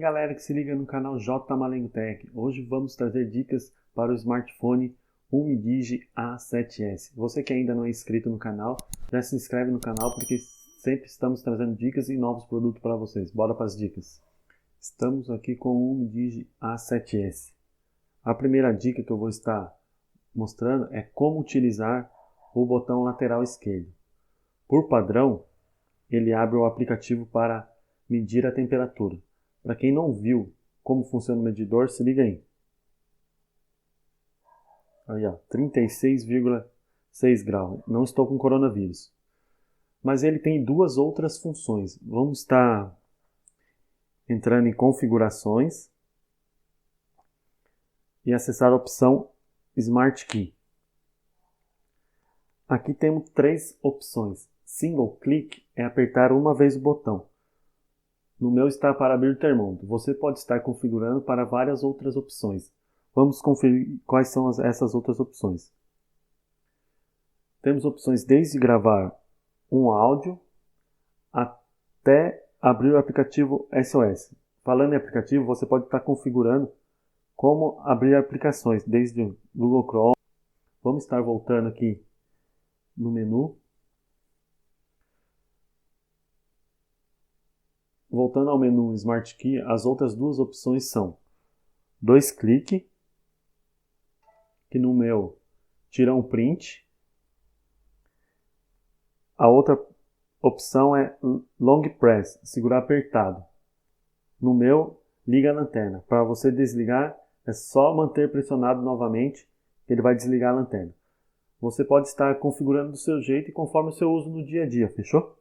galera que se liga no canal J Malengo Tech. Hoje vamos trazer dicas para o smartphone UmiDigi A7S. Você que ainda não é inscrito no canal, já se inscreve no canal porque sempre estamos trazendo dicas e novos produtos para vocês. Bora para as dicas. Estamos aqui com o UmiDigi A7S. A primeira dica que eu vou estar mostrando é como utilizar o botão lateral esquerdo. Por padrão, ele abre o aplicativo para medir a temperatura. Para quem não viu como funciona o medidor, se liga aí. Aí, ó, 36,6 graus. Não estou com coronavírus. Mas ele tem duas outras funções. Vamos estar entrando em configurações e acessar a opção Smart Key. Aqui temos três opções. Single click é apertar uma vez o botão. No meu está para abrir o termômetro. Você pode estar configurando para várias outras opções. Vamos conferir quais são essas outras opções. Temos opções desde gravar um áudio até abrir o aplicativo SOS. Falando em aplicativo, você pode estar configurando como abrir aplicações, desde o Google Chrome. Vamos estar voltando aqui no menu. Voltando ao menu Smart Key, as outras duas opções são dois cliques, que no meu tira um print. A outra opção é Long Press, segurar apertado. No meu, liga a lanterna. Para você desligar, é só manter pressionado novamente, que ele vai desligar a lanterna. Você pode estar configurando do seu jeito e conforme o seu uso no dia a dia, fechou?